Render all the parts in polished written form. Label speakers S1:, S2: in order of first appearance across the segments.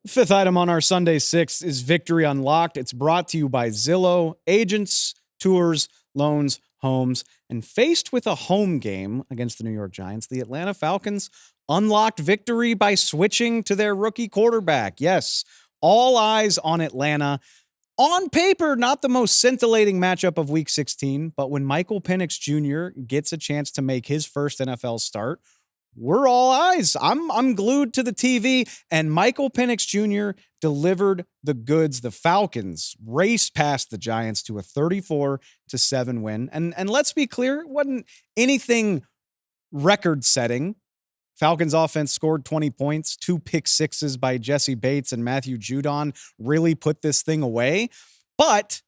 S1: Fifth item on our Sunday Six is Victory Unlocked. It's brought to you by Zillow, agents, tours, loans, homes. And faced with a home game against the New York Giants, the Atlanta Falcons unlocked victory by switching to their rookie quarterback. Yes, all eyes on Atlanta. On paper, not the most scintillating matchup of Week 16, but when Michael Penix Jr. gets a chance to make his first NFL start, we're all eyes. I'm glued to the TV, and Michael Penix Jr. delivered the goods. The Falcons raced past the Giants to a 34-7 win. And let's be clear, it wasn't anything record-setting. Falcons offense scored 20 points, 2 pick sixes by Jesse Bates and Matthew Judon really put this thing away. But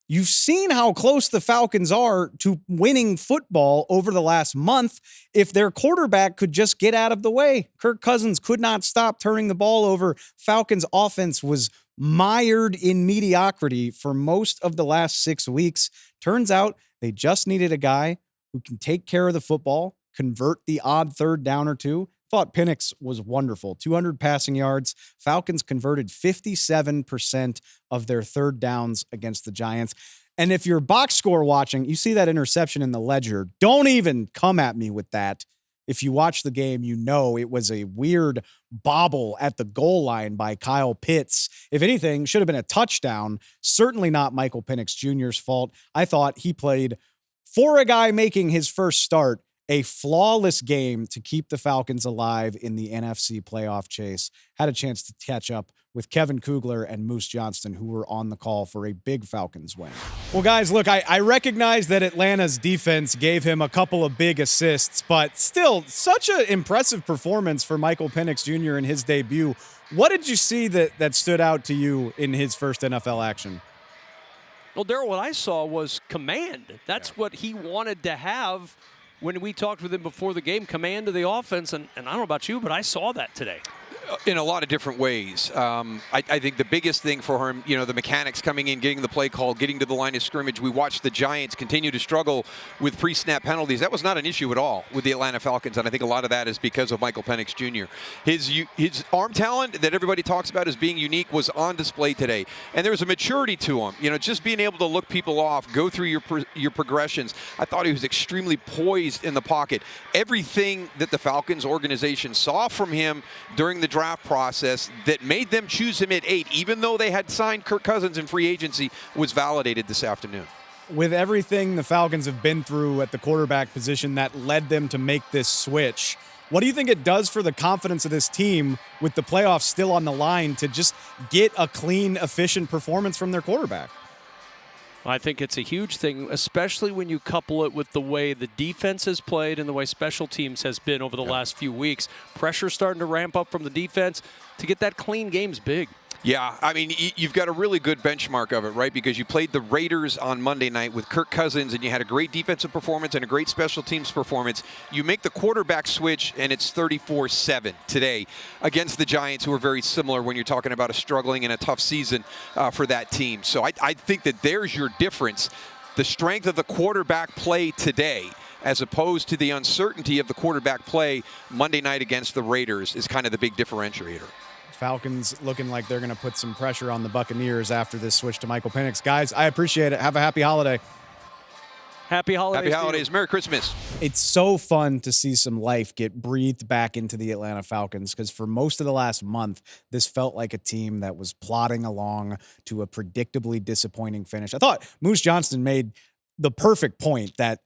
S1: you've seen how close the Falcons are to winning football over the last month if their quarterback could just get out of the way. Kirk Cousins could not stop turning the ball over. Falcons offense was mired in mediocrity for most of the last 6 weeks. Turns out they just needed a guy who can take care of the football, convert the odd third down or two. Thought Penix was wonderful. 200 passing yards. Falcons converted 57% of their third downs against the Giants. And if you're box score watching, you see that interception in the ledger. Don't even come at me with that. If you watch the game, you know it was a weird bobble at the goal line by Kyle Pitts. If anything, should have been a touchdown. Certainly not Michael Penix Jr.'s fault. I thought he played, for a guy making his first start, a flawless game to keep the Falcons alive in the NFC playoff chase. Had a chance to catch up with Kevin Kugler and Moose Johnston, who were on the call for a big Falcons win. Well, guys, look, I recognize that Atlanta's defense gave him a couple of big assists, but still such an impressive performance for Michael Penix Jr. in his debut. What did you see that stood out to you in his first NFL action?
S2: Well, Daryl, what I saw was command. That's what he wanted to have. When we talked with him before the game, command of the offense, and I don't know about you, but I saw that today.
S3: In a lot of different ways. I think the biggest thing for him, the mechanics coming in, getting the play call, getting to the line of scrimmage. We watched the Giants continue to struggle with pre-snap penalties. That was not an issue at all with the Atlanta Falcons, and I think a lot of that is because of Michael Penix Jr. His arm talent that everybody talks about as being unique was on display today, and there was a maturity to him. Just being able to look people off, go through your progressions. I thought he was extremely poised in the pocket. Everything that the Falcons organization saw from him during the draft process that made them choose him at 8, even though they had signed Kirk Cousins in free agency, was validated this afternoon.
S1: With everything the Falcons have been through at the quarterback position that led them to make this switch, what do you think it does for the confidence of this team with the playoffs still on the line to just get a clean, efficient performance from their quarterback?
S2: I think it's a huge thing, especially when you couple it with the way the defense has played and the way special teams has been over the last few weeks. Pressure starting to ramp up from the defense. To get that clean game's big.
S3: Yeah, I mean, you've got a really good benchmark of it, right? Because you played the Raiders on Monday night with Kirk Cousins, and you had a great defensive performance and a great special teams performance. You make the quarterback switch, and it's 34-7 today against the Giants, who are very similar when you're talking about a struggling and a tough season for that team. So I think that there's your difference. The strength of the quarterback play today, as opposed to the uncertainty of the quarterback play Monday night against the Raiders, is kind of the big differentiator.
S1: Falcons looking like they're going to put some pressure on the Buccaneers after this switch to Michael Penix. Guys, I appreciate it. Have a happy holiday.
S2: Happy holidays.
S3: Happy holidays. Merry Christmas.
S1: It's so fun to see some life get breathed back into the Atlanta Falcons, because for most of the last month, this felt like a team that was plodding along to a predictably disappointing finish. I thought Moose Johnston made the perfect point that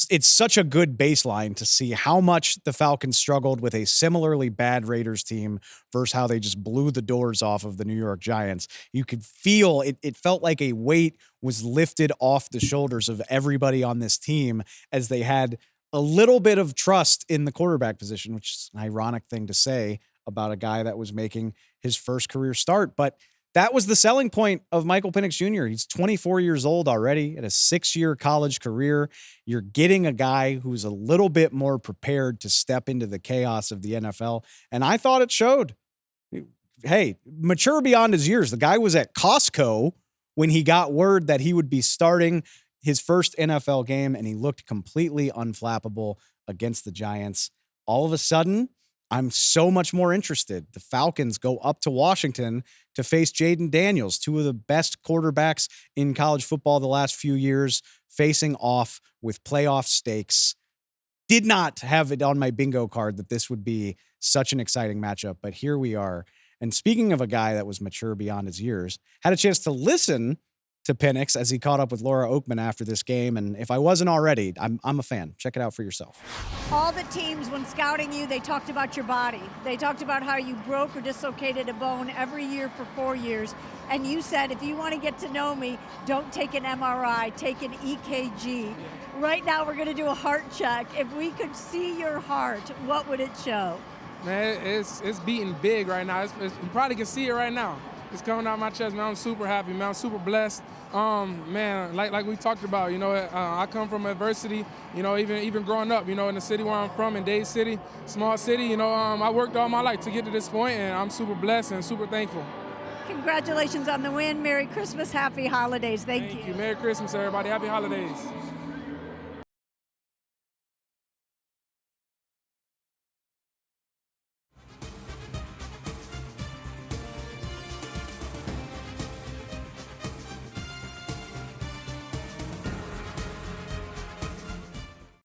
S1: it's such a good baseline to see how much the Falcons struggled with a similarly bad Raiders team versus how they just blew the doors off of the New York Giants. You could feel it. It felt like a weight was lifted off the shoulders of everybody on this team as they had a little bit of trust in the quarterback position, which is an ironic thing to say about a guy that was making his first career start. But that was the selling point of Michael Penix Jr. He's 24 years old already, at a 6-year college career. You're getting a guy who's a little bit more prepared to step into the chaos of the NFL. And I thought it showed. Hey, mature beyond his years. The guy was at Costco when he got word that he would be starting his first NFL game, and he looked completely unflappable against the Giants. All of a sudden, I'm so much more interested. The Falcons go up to Washington to face Jaden Daniels, two of the best quarterbacks in college football the last few years, facing off with playoff stakes. Did not have it on my bingo card that this would be such an exciting matchup, but here we are. And speaking of a guy that was mature beyond his years, had a chance to listen to Penix as he caught up with Laura Oakman after this game. And if I wasn't already, I'm a fan. Check it out for yourself.
S4: All the teams, when scouting you, they talked about your body. They talked about how you broke or dislocated a bone every year for 4 years. And you said, if you want to get to know me, don't take an MRI, take an EKG. Right now, we're going to do a heart check. If we could see your heart, what would it show?
S5: Man, it's beating big right now. You probably can see it right now. It's coming out of my chest, man. I'm super happy, man. I'm super blessed. Man, like we talked about, I come from adversity, even growing up, in the city where I'm from, in Dade City, small city, I worked all my life to get to this point, and I'm super blessed and super thankful.
S4: Congratulations on the win. Merry Christmas, happy holidays. Thank you.
S5: Merry Christmas, everybody. Happy holidays.